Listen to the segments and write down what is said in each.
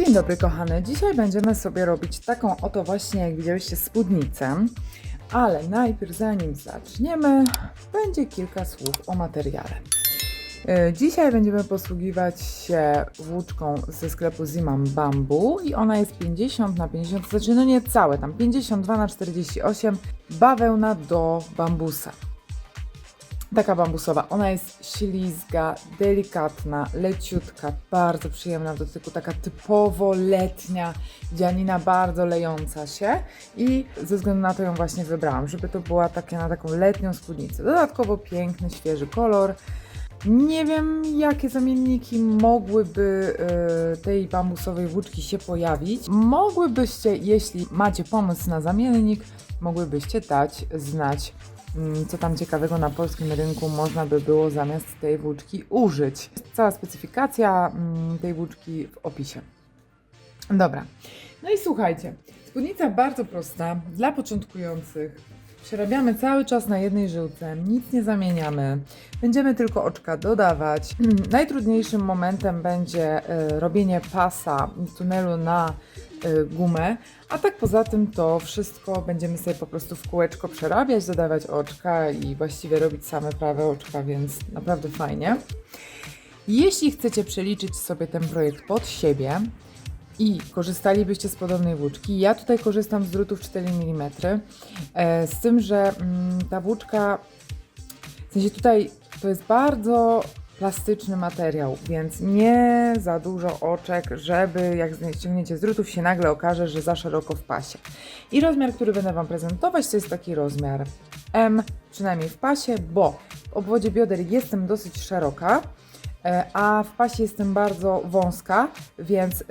Dzień dobry kochane, dzisiaj będziemy sobie robić taką oto właśnie, jak widzieliście, spódnicę, ale najpierw zanim zaczniemy, będzie kilka słów o materiale. Dzisiaj będziemy posługiwać się włóczką ze sklepu Zimam Bamboo i ona jest 50×50, znaczy no nie całe, tam 52×48, bawełna do bambusa. Taka bambusowa, ona jest ślizga, delikatna, leciutka, bardzo przyjemna w dotyku, taka typowo letnia dzianina, bardzo lejąca się i ze względu na to ją właśnie wybrałam, żeby to była na taką letnią spódnicę. Dodatkowo piękny, świeży kolor. Nie wiem, jakie zamienniki mogłyby tej bambusowej włóczki się pojawić. Mogłybyście, jeśli macie pomysł na zamiennik, mogłybyście dać znać, co tam ciekawego na polskim rynku można by było zamiast tej włóczki użyć. Cała specyfikacja tej włóczki w opisie. Dobra, no i słuchajcie, spódnica bardzo prosta, dla początkujących. Przerabiamy cały czas na jednej żyłce, nic nie zamieniamy, będziemy tylko oczka dodawać. Najtrudniejszym momentem będzie robienie pasa tunelu na gumę, a tak poza tym to wszystko będziemy sobie po prostu w kółeczko przerabiać, dodawać oczka i właściwie robić same prawe oczka, więc naprawdę fajnie. Jeśli chcecie przeliczyć sobie ten projekt pod siebie i korzystalibyście z podobnej włóczki, ja tutaj korzystam z drutów 4 mm, z tym, że ta włóczka, w sensie tutaj to jest bardzo plastyczny materiał, więc nie za dużo oczek, żeby jak ściągniecie z drutów się nagle okaże, że za szeroko w pasie. I rozmiar, który będę Wam prezentować, to jest taki rozmiar M, przynajmniej w pasie, bo w obwodzie bioder jestem dosyć szeroka, a w pasie jestem bardzo wąska, więc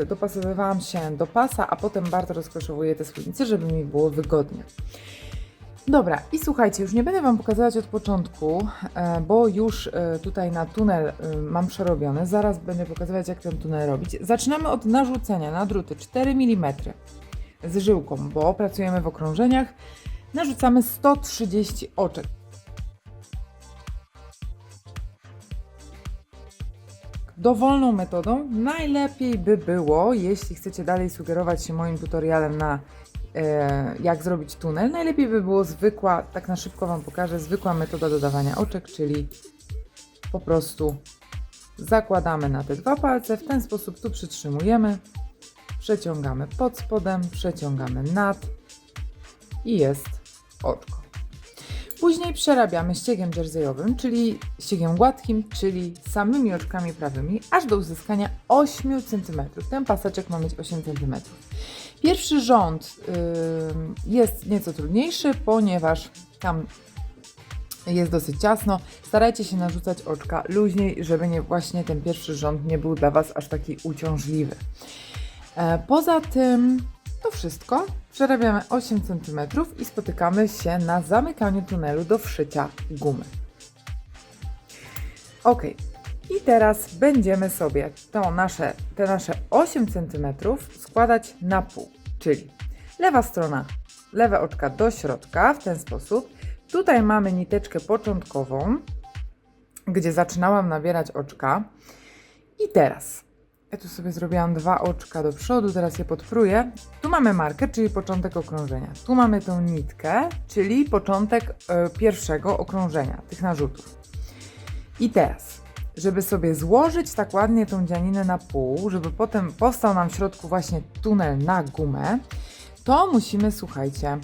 dopasowywałam się do pasa, a potem bardzo rozkoszowuję te spódnice, żeby mi było wygodnie. Dobra, i słuchajcie, już nie będę Wam pokazywać od początku, bo już tutaj na tunel mam przerobiony. Zaraz będę pokazywać, jak ten tunel robić. Zaczynamy od narzucenia na druty 4 mm z żyłką, bo pracujemy w okrążeniach. Narzucamy 130 oczek. Dowolną metodą najlepiej by było, jeśli chcecie dalej sugerować się moim tutorialem na jak zrobić tunel, najlepiej by było zwykła, tak na szybko Wam pokażę, zwykła metoda dodawania oczek, czyli po prostu zakładamy na te dwa palce, w ten sposób tu przytrzymujemy, przeciągamy pod spodem, przeciągamy nad i jest oczko. Później przerabiamy ściegiem jerseyowym, czyli ściegiem gładkim, czyli samymi oczkami prawymi, aż do uzyskania 8 cm. Ten paseczek ma mieć 8 cm. Pierwszy rząd jest nieco trudniejszy, ponieważ tam jest dosyć ciasno. Starajcie się narzucać oczka luźniej, żeby właśnie ten pierwszy rząd nie był dla Was aż taki uciążliwy. Poza tym to wszystko. Przerabiamy 8 cm i spotykamy się na zamykaniu tunelu do wszycia gumy. Ok, i teraz będziemy sobie te nasze 8 cm składać na pół, czyli lewa strona, lewe oczka do środka w ten sposób. Tutaj mamy niteczkę początkową, gdzie zaczynałam nabierać oczka i teraz ja tu sobie zrobiłam 2 oczka do przodu, teraz je podpruję. Tu mamy marker, czyli początek okrążenia. Tu mamy tą nitkę, czyli początek pierwszego okrążenia, tych narzutów. I teraz, żeby sobie złożyć tak ładnie tą dzianinę na pół, żeby potem powstał nam w środku właśnie tunel na gumę, to musimy, słuchajcie,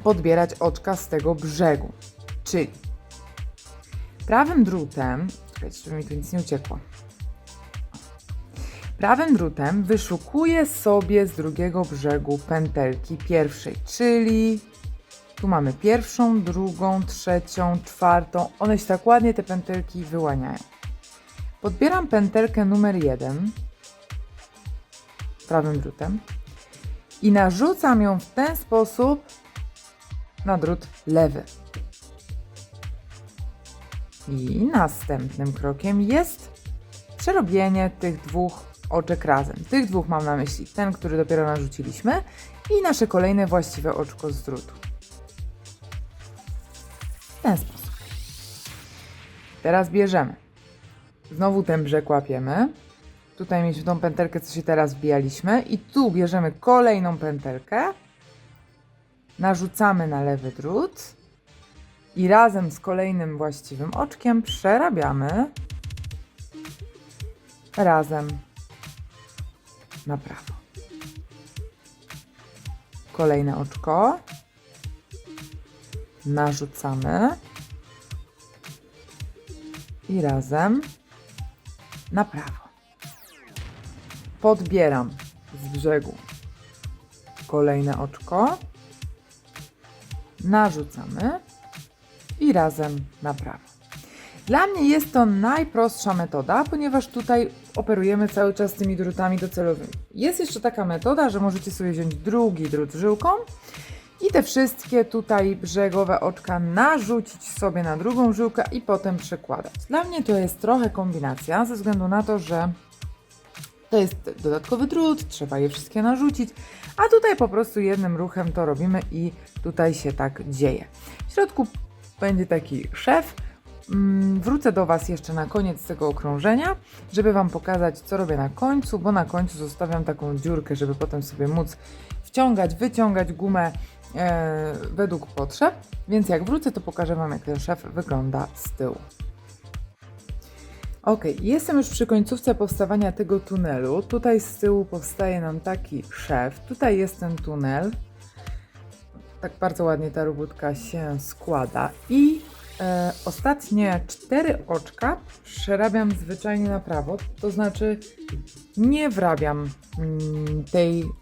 podbierać oczka z tego brzegu. Czyli prawym drutem, czekajcie, żeby mi tu nic nie uciekło. Prawym drutem wyszukuję sobie z drugiego brzegu pętelki pierwszej, czyli tu mamy pierwszą, drugą, trzecią, czwartą. One się tak ładnie te pętelki wyłaniają. Podbieram pętelkę numer 1 prawym drutem i narzucam ją w ten sposób na drut lewy. I następnym krokiem jest przerobienie tych dwóch oczek razem. Tych dwóch mam na myśli ten, który dopiero narzuciliśmy i nasze kolejne właściwe oczko z drutu. W ten sposób. Teraz bierzemy. Znowu ten brzeg łapiemy. Tutaj mieliśmy tą pętelkę, co się teraz wbijaliśmy. I tu bierzemy kolejną pętelkę. Narzucamy na lewy drut. I razem z kolejnym właściwym oczkiem przerabiamy razem na prawo. Kolejne oczko. Narzucamy. I razem na prawo. Podbieram z brzegu kolejne oczko. Narzucamy. I razem na prawo. Dla mnie jest to najprostsza metoda, ponieważ tutaj operujemy cały czas tymi drutami docelowymi. Jest jeszcze taka metoda, że możecie sobie wziąć drugi drut żyłką i te wszystkie tutaj brzegowe oczka narzucić sobie na drugą żyłkę i potem przekładać. Dla mnie to jest trochę kombinacja, ze względu na to, że to jest dodatkowy drut, trzeba je wszystkie narzucić, a tutaj po prostu jednym ruchem to robimy i tutaj się tak dzieje. W środku będzie taki szef. Wrócę do Was jeszcze na koniec tego okrążenia, żeby Wam pokazać, co robię na końcu, bo na końcu zostawiam taką dziurkę, żeby potem sobie móc wciągać, wyciągać gumę według potrzeb. Więc jak wrócę, to pokażę Wam, jak ten szef wygląda z tyłu. Ok, jestem już przy końcówce powstawania tego tunelu. Tutaj z tyłu powstaje nam taki szef. Tutaj jest ten tunel. Tak bardzo ładnie ta robótka się składa. I ostatnie 4 oczka przerabiam zwyczajnie na prawo. To znaczy nie wrabiam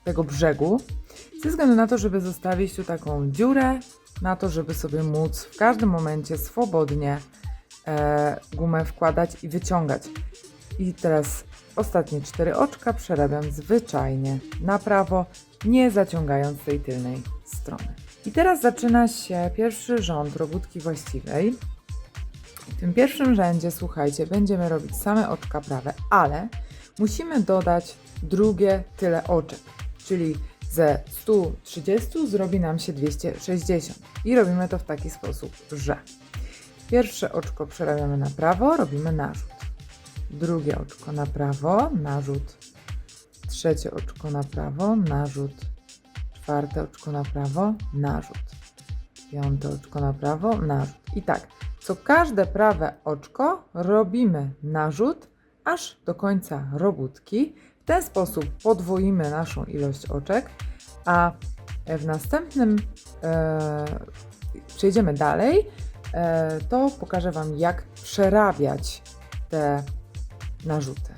tego brzegu. Ze względu na to, żeby zostawić tu taką dziurę, na to, żeby sobie móc w każdym momencie swobodnie gumę wkładać i wyciągać. I teraz ostatnie 4 oczka przerabiam zwyczajnie na prawo, nie zaciągając tej tylnej strony. I teraz zaczyna się pierwszy rząd robótki właściwej. W tym pierwszym rzędzie, słuchajcie, będziemy robić same oczka prawe, ale musimy dodać drugie tyle oczek, czyli ze 130 zrobi nam się 260. I robimy to w taki sposób, że pierwsze oczko przerabiamy na prawo, robimy narzut. Drugie oczko na prawo, narzut. Trzecie oczko na prawo, narzut. Czwarte oczko na prawo, narzut. Piąte oczko na prawo, narzut. I tak, co każde prawe oczko robimy narzut, aż do końca robótki. W ten sposób podwoimy naszą ilość oczek, a w następnym przejdziemy dalej, to pokażę Wam, jak przerabiać te narzuty.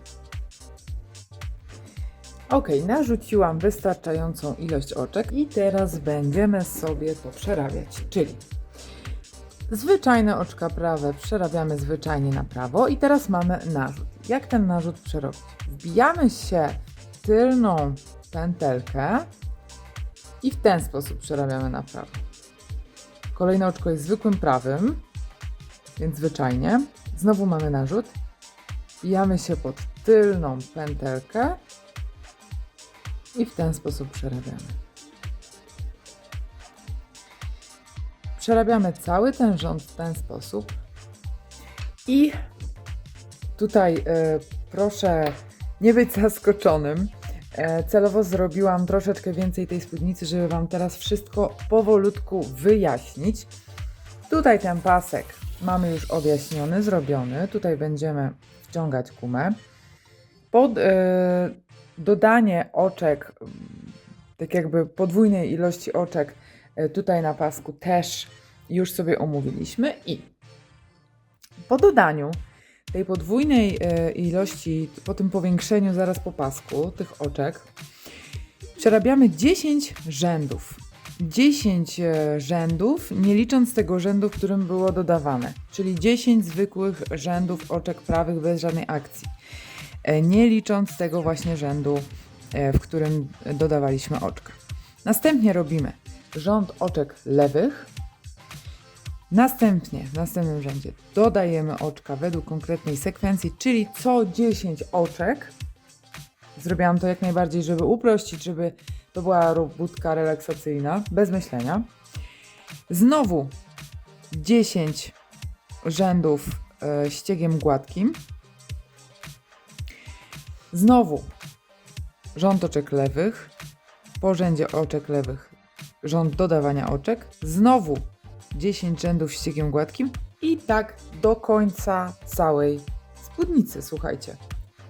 Ok, narzuciłam wystarczającą ilość oczek i teraz będziemy sobie to przerabiać, czyli zwyczajne oczka prawe przerabiamy zwyczajnie na prawo i teraz mamy narzut. Jak ten narzut przerobić? Wbijamy się w tylną pętelkę i w ten sposób przerabiamy na prawo. Kolejne oczko jest zwykłym prawym, więc zwyczajnie. Znowu mamy narzut. Wbijamy się pod tylną pętelkę i w ten sposób przerabiamy. Przerabiamy cały ten rząd w ten sposób i tutaj proszę nie być zaskoczonym. Celowo zrobiłam troszeczkę więcej tej spódnicy, żeby Wam teraz wszystko powolutku wyjaśnić. Tutaj ten pasek mamy już objaśniony, zrobiony. Tutaj będziemy wciągać gumę. Pod dodanie oczek, tak jakby podwójnej ilości oczek tutaj na pasku też już sobie omówiliśmy i po dodaniu tej podwójnej ilości, po tym powiększeniu zaraz po pasku tych oczek, przerabiamy 10 rzędów. 10 rzędów, nie licząc tego rzędu, w którym było dodawane, czyli 10 zwykłych rzędów oczek prawych bez żadnej akcji. Nie licząc tego właśnie rzędu, w którym dodawaliśmy oczka. Następnie robimy rząd oczek lewych. Następnie, w następnym rzędzie dodajemy oczka według konkretnej sekwencji, czyli co 10 oczek. Zrobiłam to jak najbardziej, żeby uprościć, żeby to była robótka relaksacyjna, bez myślenia. Znowu 10 rzędów ściegiem gładkim. Znowu rząd oczek lewych, po rzędzie oczek lewych rząd dodawania oczek, znowu 10 rzędów ściegiem gładkim i tak do końca całej spódnicy, słuchajcie.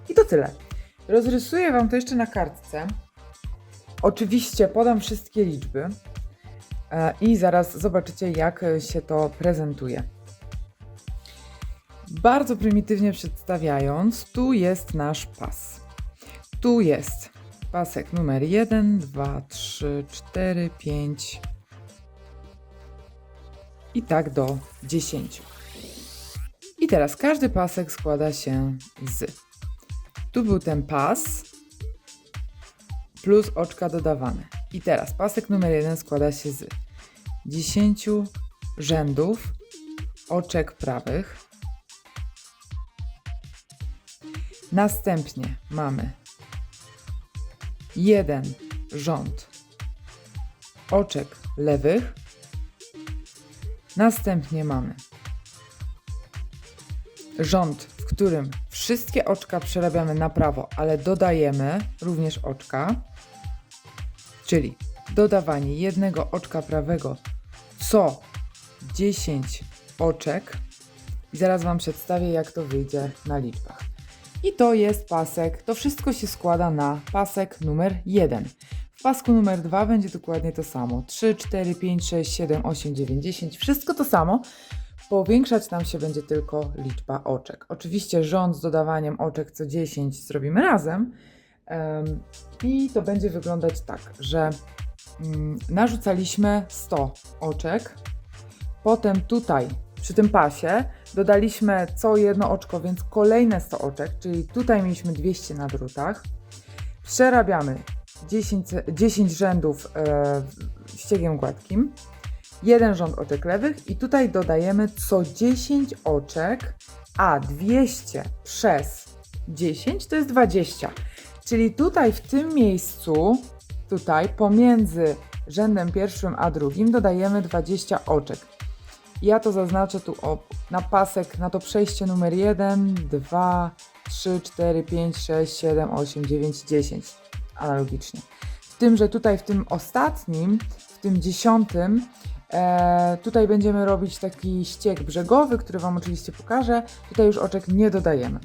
I to tyle. Rozrysuję Wam to jeszcze na kartce. Oczywiście podam wszystkie liczby i zaraz zobaczycie, jak się to prezentuje. Bardzo prymitywnie przedstawiając, tu jest nasz pas. Tu jest pasek numer 1, 2, 3, 4, 5 i tak do 10. I teraz każdy pasek składa się z. Tu był ten pas plus oczka dodawane. I teraz pasek numer 1 składa się z 10 rzędów oczek prawych. Następnie mamy jeden rząd oczek lewych. Następnie mamy rząd, w którym wszystkie oczka przerabiamy na prawo, ale dodajemy również oczka, czyli dodawanie jednego oczka prawego co 10 oczek. I zaraz Wam przedstawię, jak to wyjdzie na liczbach. I to jest pasek, to wszystko się składa na pasek numer 1. W pasku numer 2 będzie dokładnie to samo. 3, 4, 5, 6, 7, 8, 9, 10. Wszystko to samo. Powiększać nam się będzie tylko liczba oczek. Oczywiście rząd z dodawaniem oczek co 10 zrobimy razem. I to będzie wyglądać tak, że narzucaliśmy 100 oczek. Potem tutaj przy tym pasie dodaliśmy co jedno oczko, więc kolejne 100 oczek, czyli tutaj mieliśmy 200 na drutach. Przerabiamy 10 rzędów ściegiem gładkim, jeden rząd oczek lewych i tutaj dodajemy co 10 oczek, a 200 przez 10 to jest 20. Czyli tutaj w tym miejscu, tutaj pomiędzy rzędem pierwszym a drugim dodajemy 20 oczek. Ja to zaznaczę tu na pasek, na to przejście numer 1, 2, 3, 4, 5, 6, 7, 8, 9, 10. Analogicznie. W tym, że tutaj w tym ostatnim, w tym 10, tutaj będziemy robić taki ścieg brzegowy, który Wam oczywiście pokażę. Tutaj już oczek nie dodajemy,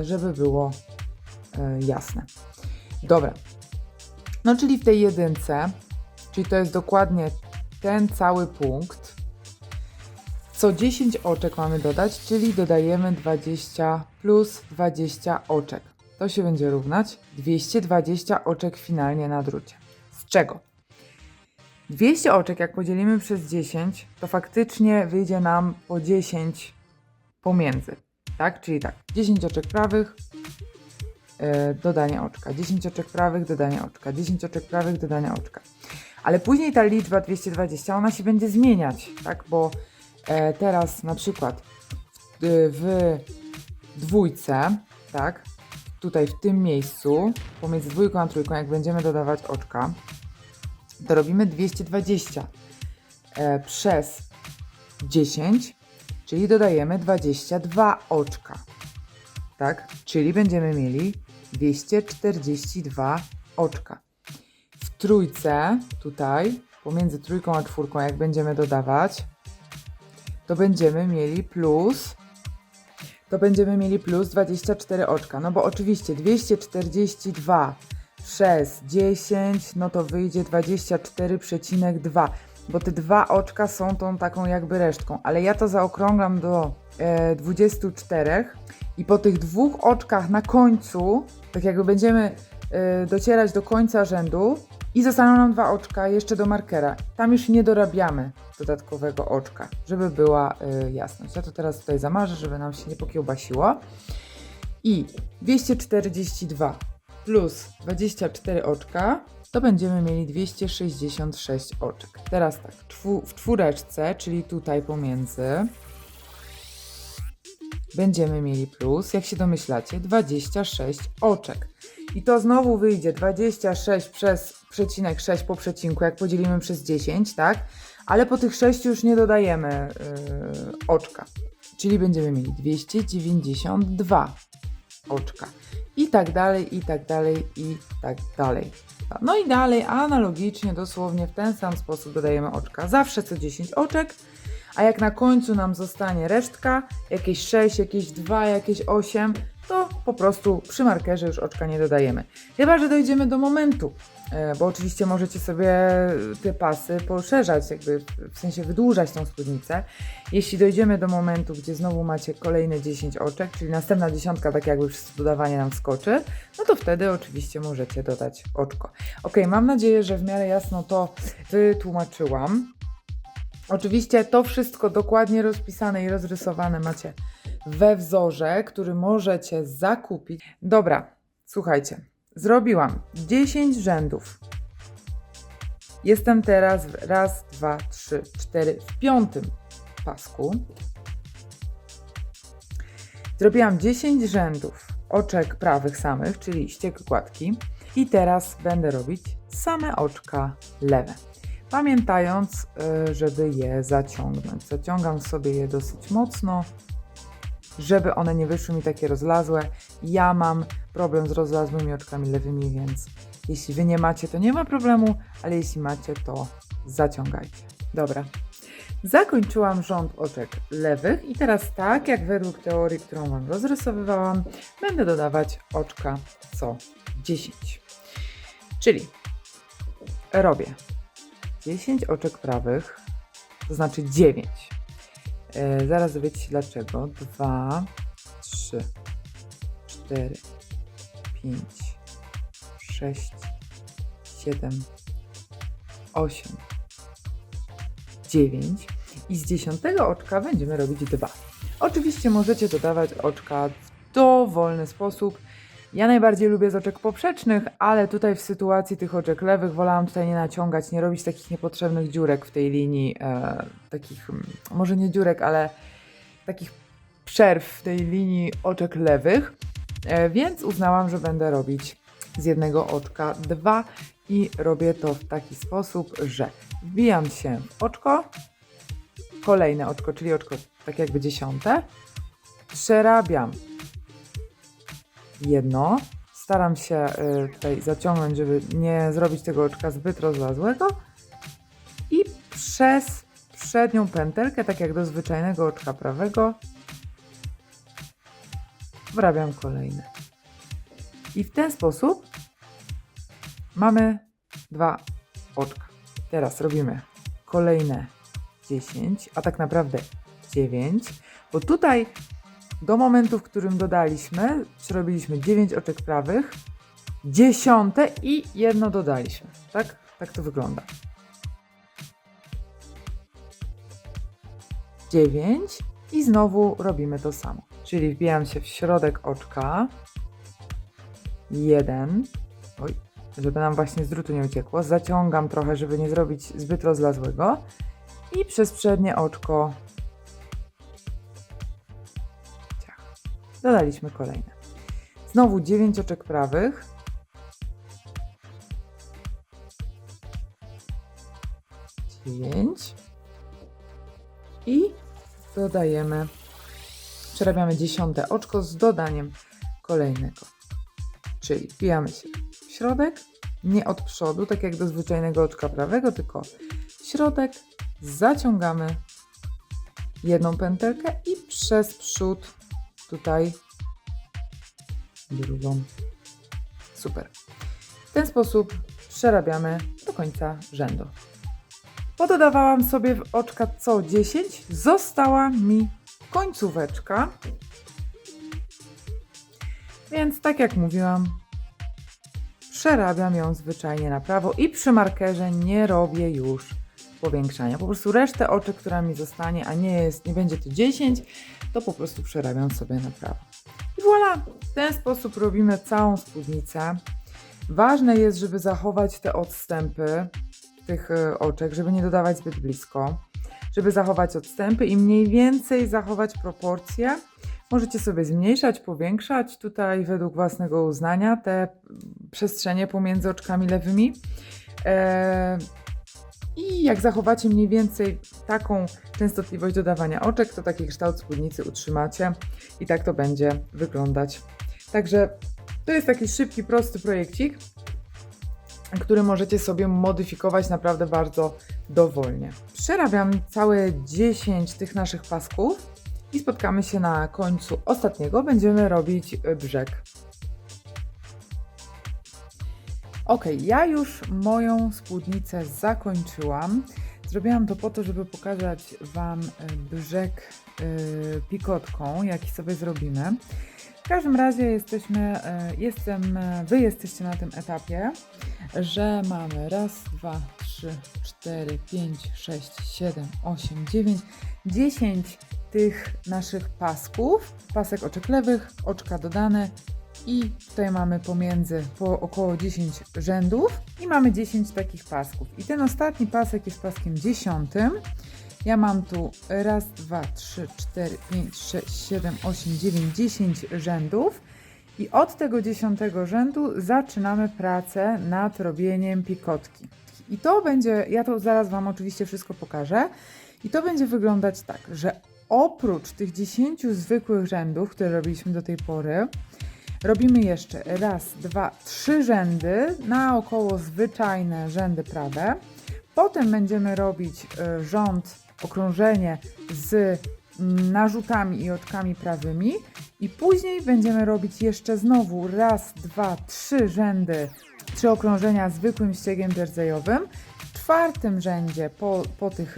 żeby było jasne. Dobra. No czyli w tej jedynce, czyli to jest dokładnie ten cały punkt, co 10 oczek mamy dodać, czyli dodajemy 20 plus 20 oczek. To się będzie równać 220 oczek finalnie na drucie. Z czego? 200 oczek jak podzielimy przez 10, to faktycznie wyjdzie nam po 10 pomiędzy. Tak? Czyli tak, 10 oczek prawych, dodanie oczka, 10 oczek prawych, dodanie oczka, 10 oczek prawych, dodanie oczka. Ale później ta liczba 220, ona się będzie zmieniać, tak? Bo teraz na przykład w dwójce, tak, tutaj w tym miejscu, pomiędzy dwójką a trójką, jak będziemy dodawać oczka, to robimy 220 przez 10, czyli dodajemy 22 oczka, tak, czyli będziemy mieli 242 oczka. W trójce, tutaj, pomiędzy trójką a czwórką, jak będziemy dodawać, to będziemy mieli plus 24 oczka. No bo oczywiście 242 przez 10, no to wyjdzie 24,2, bo te 2 oczka są tą taką jakby resztką, ale ja to zaokrąglam do 24 i po tych 2 oczkach na końcu, tak jakby będziemy docierać do końca rzędu i zostaną nam 2 oczka jeszcze do markera. Tam już nie dorabiamy dodatkowego oczka, żeby była jasność. Ja to teraz tutaj zamarzę, żeby nam się nie pokiełbasiło. I 242 plus 24 oczka, to będziemy mieli 266 oczek. Teraz tak, w czwóreczce, czyli tutaj pomiędzy, będziemy mieli plus, jak się domyślacie, 26 oczek. I to znowu wyjdzie 26 przez przecinek 6 po przecinku, jak podzielimy przez 10, tak? Ale po tych 6 już nie dodajemy oczka. Czyli będziemy mieli 292 oczka. I tak dalej, i tak dalej, i tak dalej. No i dalej analogicznie, dosłownie w ten sam sposób dodajemy oczka. Zawsze co 10 oczek, a jak na końcu nam zostanie resztka, jakieś 6, jakieś 2, jakieś 8, to po prostu przy markerze już oczka nie dodajemy. Chyba że dojdziemy do momentu, bo oczywiście możecie sobie te pasy poszerzać, jakby w sensie wydłużać tą spódnicę. Jeśli dojdziemy do momentu, gdzie znowu macie kolejne 10 oczek, czyli następna dziesiątka tak jakby przez dodawanie nam wskoczy, no to wtedy oczywiście możecie dodać oczko. Ok, mam nadzieję, że w miarę jasno to wytłumaczyłam. Oczywiście to wszystko dokładnie rozpisane i rozrysowane macie we wzorze, który możecie zakupić. Dobra, słuchajcie, zrobiłam 10 rzędów. Jestem teraz w 1, 2, 3, 4 w 5. pasku. Zrobiłam 10 rzędów oczek prawych samych, czyli ścieg gładki. I teraz będę robić same oczka lewe. Pamiętając, żeby je zaciągnąć. Zaciągam sobie je dosyć mocno, żeby one nie wyszły mi takie rozlazłe. Ja mam problem z rozlazłymi oczkami lewymi, więc jeśli wy nie macie, to nie ma problemu, ale jeśli macie, to zaciągajcie. Dobra. Zakończyłam rząd oczek lewych i teraz tak jak według teorii, którą wam rozrysowywałam, będę dodawać oczka co 10. Czyli robię 10 oczek prawych, to znaczy 9. Zaraz dowiecie się dlaczego. 2, 3, 4, 5, 6, 7, 8, 9 i z 10 oczka będziemy robić 2. Oczywiście możecie dodawać oczka w dowolny sposób. Ja najbardziej lubię z oczek poprzecznych, ale tutaj w sytuacji tych oczek lewych wolałam tutaj nie naciągać, nie robić takich niepotrzebnych dziurek w tej linii, takich, może nie dziurek, ale takich przerw w tej linii oczek lewych, więc uznałam, że będę robić z jednego oczka 2 i robię to w taki sposób, że wbijam się w oczko, kolejne oczko, czyli oczko tak jakby 10, przerabiam jedno, staram się tutaj zaciągnąć, żeby nie zrobić tego oczka zbyt rozlazłego i przez przednią pętelkę, tak jak do zwyczajnego oczka prawego, wrabiam kolejne. I w ten sposób mamy 2 oczka. Teraz robimy kolejne 10, a tak naprawdę 9, bo tutaj do momentu, w którym dodaliśmy, przerobiliśmy 9 oczek prawych, 10 i jedno dodaliśmy. Tak? Tak to wygląda. 9 i znowu robimy to samo. Czyli wbijam się w środek oczka. 1. Oj, żeby nam właśnie z drutu nie uciekło. Zaciągam trochę, żeby nie zrobić zbyt rozlazłego. I przez przednie oczko dodaliśmy kolejne. Znowu 9 oczek prawych. 9. I dodajemy, przerabiamy 10 oczko z dodaniem kolejnego. Czyli wbijamy się w środek, nie od przodu, tak jak do zwyczajnego oczka prawego, tylko w środek, zaciągamy jedną pętelkę i przez przód tutaj drugą. Super. W ten sposób przerabiamy do końca rzędu. Pododawałam sobie w oczka co 10, została mi końcóweczka. Więc tak jak mówiłam, przerabiam ją zwyczajnie na prawo i przy markerze nie robię już powiększania. Po prostu resztę oczek, która mi zostanie, a nie będzie to 10, to po prostu przerabiam sobie na prawo. I voilà! W ten sposób robimy całą spódnicę. Ważne jest, żeby zachować te odstępy tych oczek, żeby nie dodawać zbyt blisko, żeby zachować odstępy i mniej więcej zachować proporcje. Możecie sobie zmniejszać, powiększać tutaj według własnego uznania te przestrzenie pomiędzy oczkami lewymi. I jak zachowacie mniej więcej taką częstotliwość dodawania oczek, to taki kształt spódnicy utrzymacie i tak to będzie wyglądać. Także To jest taki szybki, prosty projekcik, który możecie sobie modyfikować naprawdę bardzo dowolnie. Przerabiam całe 10 tych naszych pasków i spotkamy się na końcu ostatniego. Będziemy robić brzeg. Ok, ja już moją spódnicę zakończyłam. Zrobiłam to po to, żeby pokazać Wam brzeg pikotką, jaki sobie zrobimy. W każdym razie wy jesteście na tym etapie, że mamy raz, 2, 3, 4, 5, 6, 7, 8, 9, 10 tych naszych pasków, pasek oczek lewych, oczka dodane i tutaj mamy pomiędzy około 10 rzędów i mamy 10 takich pasków. I ten ostatni pasek jest paskiem 10. Ja mam tu raz, 2, 3, 4, 5, 6, 7, 8, 9, 10 rzędów i od tego 10 rzędu zaczynamy pracę nad robieniem pikotki. I to będzie, ja to zaraz Wam oczywiście wszystko pokażę, i to będzie wyglądać tak, że oprócz tych 10 zwykłych rzędów, które robiliśmy do tej pory, robimy jeszcze raz, 2, 3 rzędy na około zwyczajne rzędy prawe. Potem będziemy robić okrążenie z narzutami i oczkami prawymi i później będziemy robić jeszcze znowu raz, 2, 3 rzędy, 3 okrążenia zwykłym ściegiem jerseyowym. W czwartym rzędzie po tych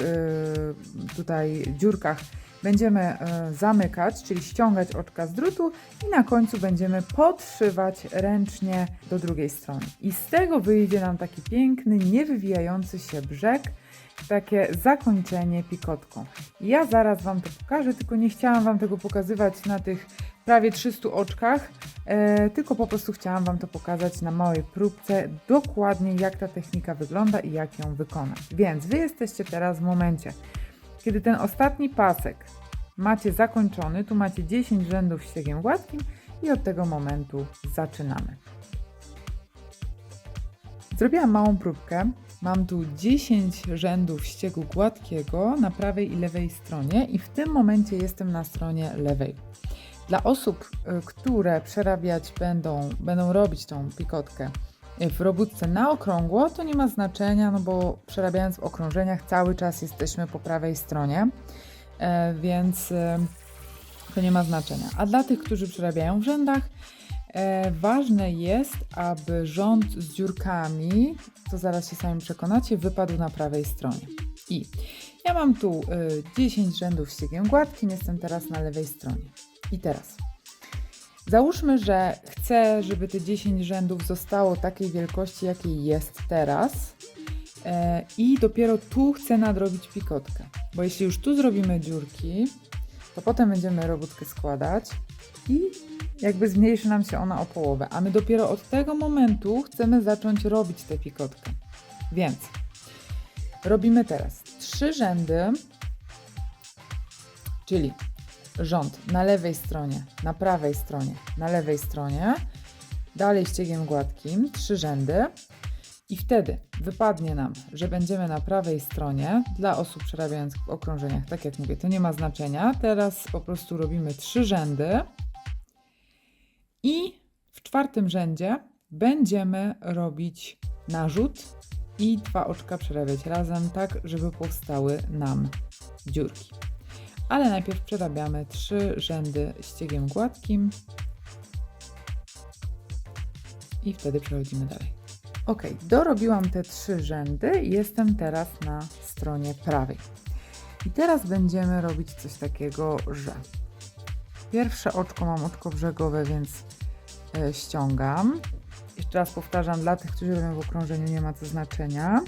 tutaj dziurkach będziemy zamykać, czyli ściągać oczka z drutu i na końcu będziemy podszywać ręcznie do drugiej strony. I z tego wyjdzie nam taki piękny, niewywijający się brzeg, takie zakończenie pikotką. Ja zaraz Wam to pokażę, tylko nie chciałam Wam tego pokazywać na tych prawie 300 oczkach, tylko po prostu chciałam Wam to pokazać na małej próbce, dokładnie jak ta technika wygląda i jak ją wykonać. Więc Wy jesteście teraz w momencie, kiedy ten ostatni pasek macie zakończony, tu macie 10 rzędów ściegiem gładkim i od tego momentu zaczynamy. Zrobiłam małą próbkę. Mam tu 10 rzędów ściegu gładkiego na prawej i lewej stronie i w tym momencie jestem na stronie lewej. Dla osób, które przerabiać będą robić tą pikotkę w robótce na okrągło, to nie ma znaczenia, no bo przerabiając w okrążeniach cały czas jesteśmy po prawej stronie, więc to nie ma znaczenia. A dla tych, którzy przerabiają w rzędach, ważne jest, aby rząd z dziurkami, to zaraz się sami przekonacie, wypadł na prawej stronie. I ja mam tu 10 rzędów ściegiem gładkim, jestem teraz na lewej stronie. I teraz załóżmy, że chcę, żeby te 10 rzędów zostało takiej wielkości, jakiej jest teraz i dopiero tu chcę nadrobić pikotkę. Bo jeśli już tu zrobimy dziurki, to potem będziemy robótkę składać i jakby zmniejszy nam się ona o połowę, a my dopiero od tego momentu chcemy zacząć robić tę pikotkę. Więc robimy teraz 3 rzędy, czyli rząd na lewej stronie, na prawej stronie, na lewej stronie, dalej ściegiem gładkim, 3 rzędy i wtedy wypadnie nam, że będziemy na prawej stronie. Dla osób przerabiających w okrążeniach, tak jak mówię, to nie ma znaczenia. Teraz po prostu robimy 3 rzędy i w czwartym rzędzie będziemy robić narzut i 2 oczka przerabiać razem, tak żeby powstały nam dziurki. Ale najpierw przerabiamy 3 rzędy ściegiem gładkim i wtedy przechodzimy dalej. Ok, dorobiłam te 3 rzędy i jestem teraz na stronie prawej. I teraz będziemy robić coś takiego, że pierwsze oczko mam oczko brzegowe, więc ściągam. Jeszcze raz powtarzam, dla tych, którzy robią w okrążeniu, nie ma to znaczenia.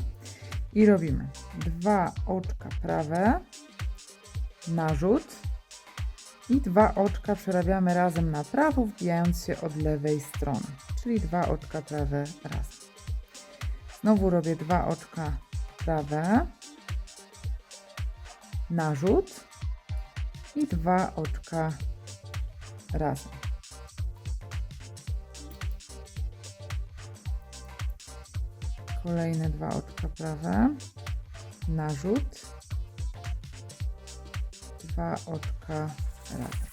I robimy 2 oczka prawe, narzut i 2 oczka przerabiamy razem na prawo, wbijając się od lewej strony, czyli 2 oczka prawe razem. Znowu robię 2 oczka prawe, narzut i 2 oczka razem. Kolejne 2 oczka prawe, narzut, 2 oczka razem.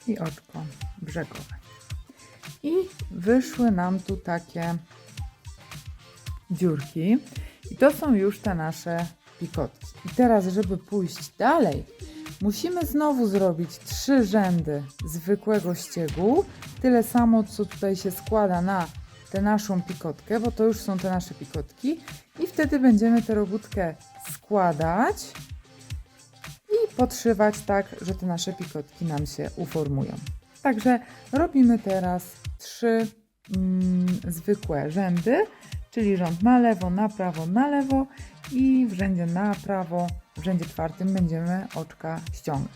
i oczko brzegowe. I wyszły nam tu takie dziurki. I to są już te nasze pikotki. I teraz, żeby pójść dalej, musimy znowu zrobić 3 rzędy zwykłego ściegu. Tyle samo, co tutaj się składa na tę naszą pikotkę, bo to już są te nasze pikotki. I wtedy będziemy tę robótkę składać i podszywać tak, że te nasze pikotki nam się uformują. Także robimy teraz 3 zwykłe rzędy, czyli rząd na lewo, na lewo i w rzędzie na prawo, w rzędzie czwartym będziemy oczka ściągać.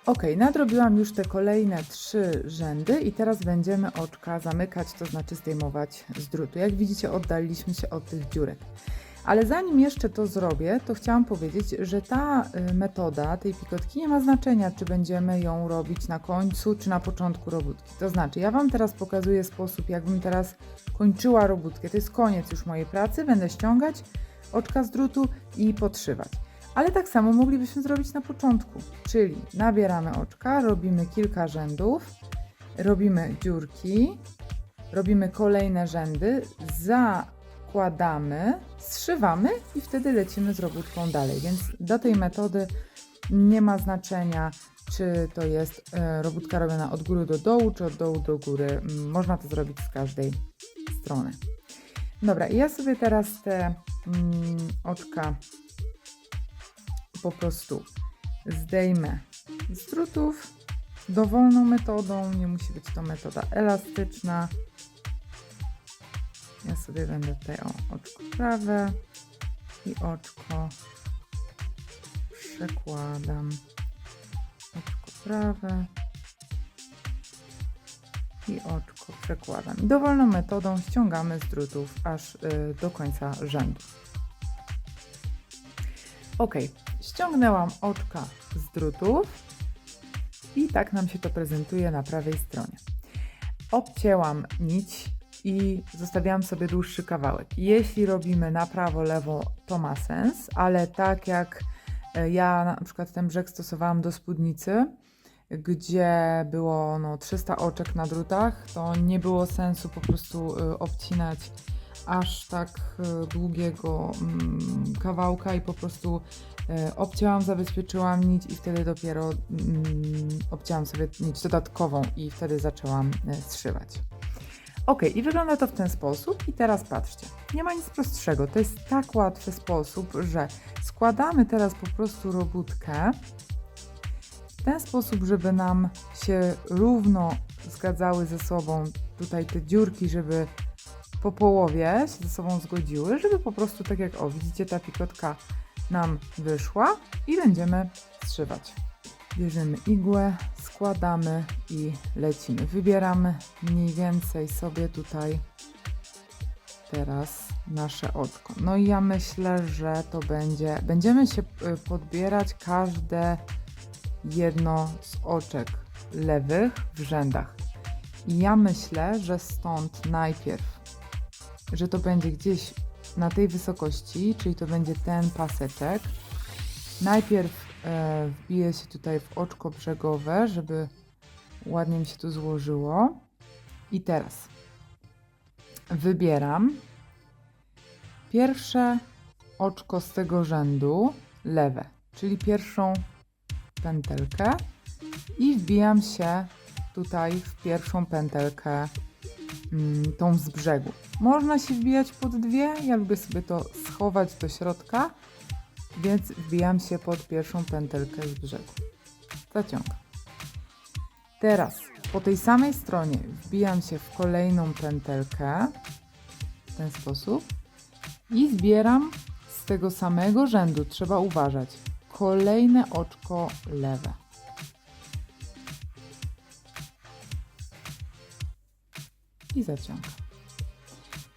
Ok, nadrobiłam już te kolejne 3 rzędy i teraz będziemy oczka zamykać, to znaczy zdejmować z drutu. Jak widzicie, oddaliliśmy się od tych dziurek. Ale zanim jeszcze to zrobię, to chciałam powiedzieć, że ta metoda tej pikotki nie ma znaczenia, czy będziemy ją robić na końcu, czy na początku robótki. To znaczy, ja Wam teraz pokazuję sposób, jakbym teraz kończyła robótkę. To jest koniec już mojej pracy, będę ściągać oczka z drutu i podszywać. Ale tak samo moglibyśmy zrobić na początku, czyli nabieramy oczka, robimy kilka rzędów, robimy dziurki, robimy kolejne rzędy, zakładamy, zszywamy i wtedy lecimy z robótką dalej. Więc do tej metody nie ma znaczenia, czy to jest robótka robiona od góry do dołu, czy od dołu do góry. Można to zrobić z każdej strony. Dobra, i ja sobie teraz te oczka po prostu zdejmę z drutów dowolną metodą, nie musi być to metoda elastyczna. Ja sobie będę tutaj oczko prawe i oczko przekładam, oczko prawe i oczko przekładam. I dowolną metodą ściągamy z drutów aż do końca rzędu. Ok, ściągnęłam oczka z drutów i tak nam się to prezentuje na prawej stronie. Obcięłam nić i zostawiałam sobie dłuższy kawałek. Jeśli robimy na prawo, lewo, to ma sens, ale tak jak ja na przykład ten brzeg stosowałam do spódnicy, gdzie było 300 oczek na drutach, to nie było sensu po prostu obcinać aż tak długiego kawałka i po prostu obcięłam, zabezpieczyłam nić i wtedy dopiero obcięłam sobie nić dodatkową i wtedy zaczęłam zszywać. Ok, i wygląda to w ten sposób i teraz patrzcie, nie ma nic prostszego, to jest tak łatwy sposób, że składamy teraz po prostu robótkę w ten sposób, żeby nam się równo zgadzały ze sobą tutaj te dziurki, żeby po połowie się ze sobą zgodziły, żeby po prostu tak jak widzicie, ta pikotka nam wyszła i będziemy zszywać. Bierzemy igłę, składamy i lecimy. Wybieramy mniej więcej sobie tutaj teraz nasze oczko. No i ja myślę, że to będziemy się podbierać każde jedno z oczek lewych w rzędach. I ja myślę, że stąd najpierw, że to będzie gdzieś na tej wysokości, czyli to będzie ten paseczek. Najpierw wbiję się tutaj w oczko brzegowe, żeby ładnie mi się tu złożyło. I teraz wybieram pierwsze oczko z tego rzędu, lewe, czyli pierwszą pętelkę i wbijam się tutaj w pierwszą pętelkę, tą z brzegu. Można się wbijać pod dwie, ja lubię sobie to schować do środka, więc wbijam się pod pierwszą pętelkę z brzegu. Zaciągam. Teraz po tej samej stronie wbijam się w kolejną pętelkę w ten sposób i zbieram z tego samego rzędu, trzeba uważać, kolejne oczko lewe. I zaciągam.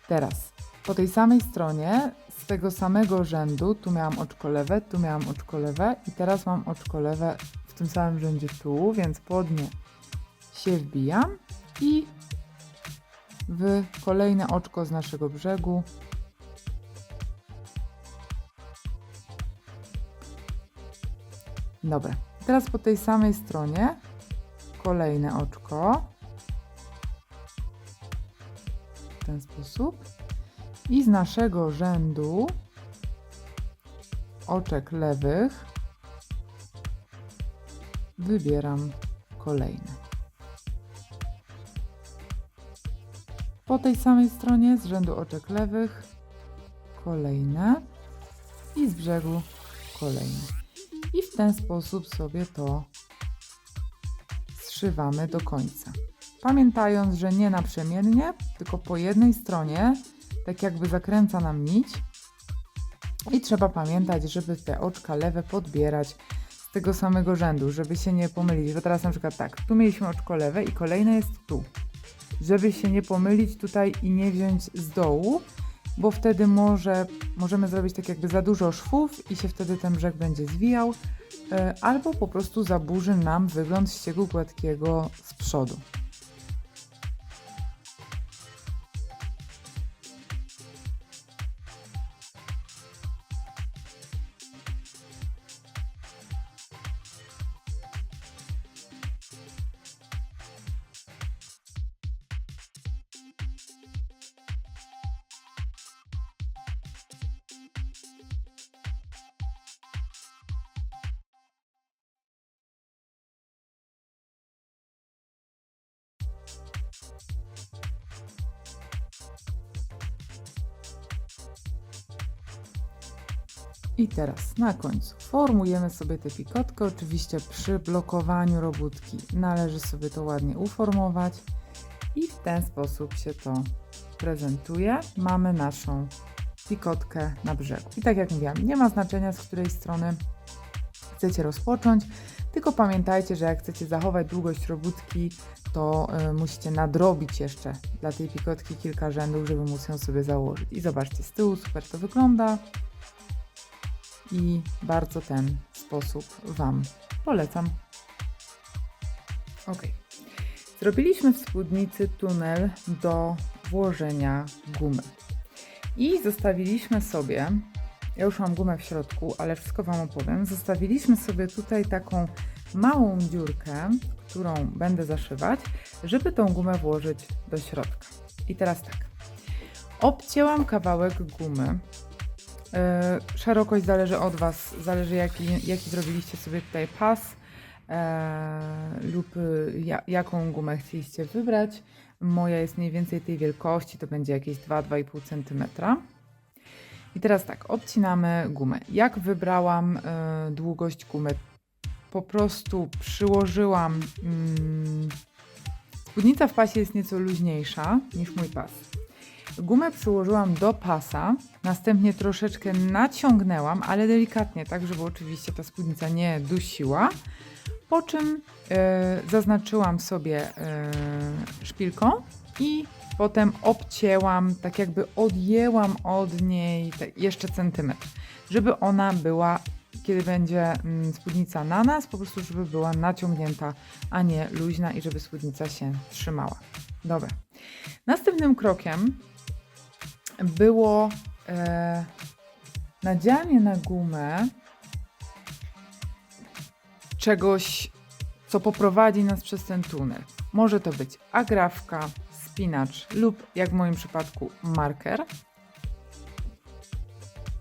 Teraz po tej samej stronie z tego samego rzędu, tu miałam oczko lewe, tu miałam oczko lewe i teraz mam oczko lewe w tym samym rzędzie tu, więc pod nie się wbijam i w kolejne oczko z naszego brzegu dobra, teraz po tej samej stronie kolejne oczko. W ten sposób. I z naszego rzędu oczek lewych wybieram kolejne. Po tej samej stronie z rzędu oczek lewych kolejne i z brzegu kolejne. I w ten sposób sobie to zszywamy do końca. Pamiętając, że nie naprzemiennie, tylko po jednej stronie, tak jakby zakręca nam nić. I trzeba pamiętać, żeby te oczka lewe podbierać z tego samego rzędu, żeby się nie pomylić. Bo teraz na przykład tak, tu mieliśmy oczko lewe i kolejne jest tu. Żeby się nie pomylić tutaj i nie wziąć z dołu, bo wtedy możemy zrobić tak jakby za dużo szwów i się wtedy ten brzeg będzie zwijał, albo po prostu zaburzy nam wygląd ściegu gładkiego z przodu. I teraz na końcu formujemy sobie tę pikotkę. Oczywiście przy blokowaniu robótki należy sobie to ładnie uformować i w ten sposób się to prezentuje. Mamy naszą pikotkę na brzegu. I tak jak mówiłam, nie ma znaczenia, z której strony chcecie rozpocząć, tylko pamiętajcie, że jak chcecie zachować długość robótki, to musicie nadrobić jeszcze dla tej pikotki kilka rzędów, żeby móc ją sobie założyć. I zobaczcie, z tyłu super to wygląda. I bardzo ten sposób Wam polecam. Ok. Zrobiliśmy w spódnicy tunel do włożenia gumy. I zostawiliśmy sobie, ja już mam gumę w środku, ale wszystko Wam opowiem, zostawiliśmy sobie tutaj taką małą dziurkę, którą będę zaszywać, żeby tą gumę włożyć do środka. I teraz tak, obcięłam kawałek gumy. Szerokość zależy od Was, zależy jaki zrobiliście sobie tutaj pas lub jaką gumę chcieliście wybrać. Moja jest mniej więcej tej wielkości, to będzie jakieś 2-2,5 cm. I teraz tak, odcinamy gumę. Jak wybrałam długość gumy? Po prostu przyłożyłam, spódnica w pasie jest nieco luźniejsza niż mój pas. Gumę przyłożyłam do pasa, następnie troszeczkę naciągnęłam, ale delikatnie, tak żeby oczywiście ta spódnica nie dusiła. Po czym zaznaczyłam sobie szpilką i potem obcięłam, tak jakby odjęłam od niej jeszcze centymetr, żeby ona była, kiedy będzie spódnica na nas, po prostu żeby była naciągnięta, a nie luźna i żeby spódnica się trzymała. Dobra. Następnym krokiem było nadzianie na gumę czegoś, co poprowadzi nas przez ten tunel. Może to być agrafka, spinacz lub, jak w moim przypadku, marker.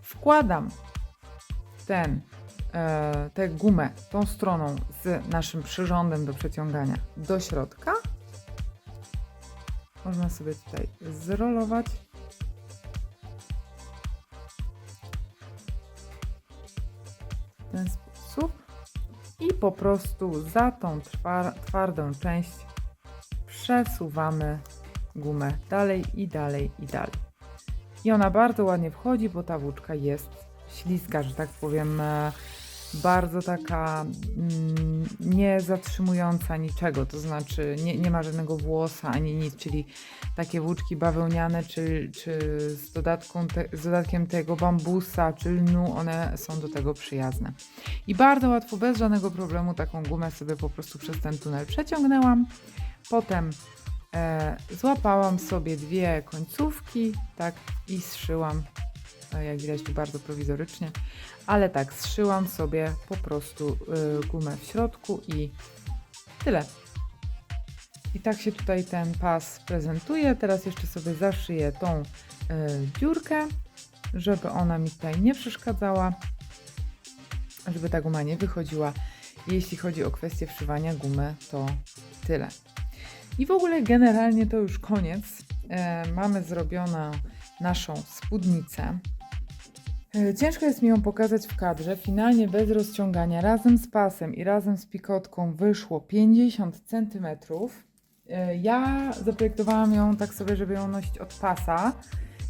Wkładam tę gumę tą stroną z naszym przyrządem do przeciągania do środka. Można sobie tutaj zrolować. W ten sposób. I po prostu za tą twardą część przesuwamy gumę dalej i dalej i dalej. I ona bardzo ładnie wchodzi, bo ta włóczka jest śliska, że tak powiem, bardzo taka nie zatrzymująca niczego, to znaczy nie ma żadnego włosa ani nic, czyli takie włóczki bawełniane czy z dodatkiem tego bambusa czy lnu, one są do tego przyjazne. I bardzo łatwo, bez żadnego problemu taką gumę sobie po prostu przez ten tunel przeciągnęłam, potem złapałam sobie dwie końcówki, tak, i zszyłam jak widać tu bardzo prowizorycznie, ale tak, zszyłam sobie po prostu gumę w środku i tyle. I tak się tutaj ten pas prezentuje. Teraz jeszcze sobie zaszyję tą dziurkę, żeby ona mi tutaj nie przeszkadzała, żeby ta guma nie wychodziła. Jeśli chodzi o kwestię wszywania gumy, to tyle. I w ogóle generalnie to już koniec. Mamy zrobioną naszą spódnicę. Ciężko jest mi ją pokazać w kadrze. Finalnie bez rozciągania razem z pasem i razem z pikotką wyszło 50 cm. Ja zaprojektowałam ją tak sobie, żeby ją nosić od pasa,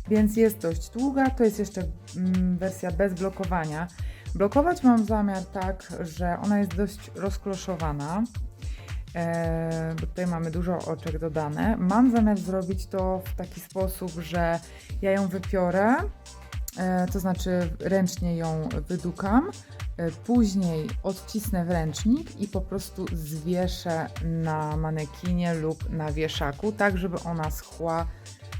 więc jest dość długa. To jest jeszcze wersja bez blokowania. Blokować mam zamiar tak, że ona jest dość rozkloszowana, bo tutaj mamy dużo oczek dodane. Mam zamiar zrobić to w taki sposób, że ja ją wypiorę, to znaczy ręcznie ją wydukam, później odcisnę w ręcznik i po prostu zwieszę na manekinie lub na wieszaku, tak żeby ona schła,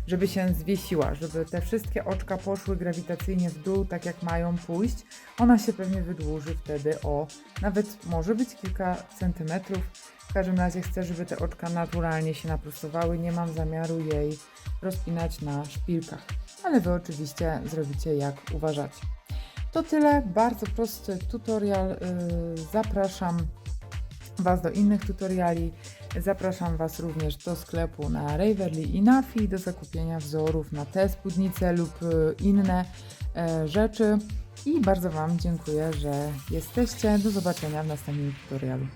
żeby się zwiesiła, żeby te wszystkie oczka poszły grawitacyjnie w dół, tak jak mają pójść. Ona się pewnie wydłuży wtedy o nawet może być kilka centymetrów. W każdym razie chcę, żeby te oczka naturalnie się naprostowały. Nie mam zamiaru jej rozpinać na szpilkach, ale Wy oczywiście zrobicie jak uważacie. To tyle, bardzo prosty tutorial. Zapraszam Was do innych tutoriali. Zapraszam Was również do sklepu na Ravelry i Nafi do zakupienia wzorów na te spódnice lub inne rzeczy. I bardzo Wam dziękuję, że jesteście. Do zobaczenia w następnym tutorialu.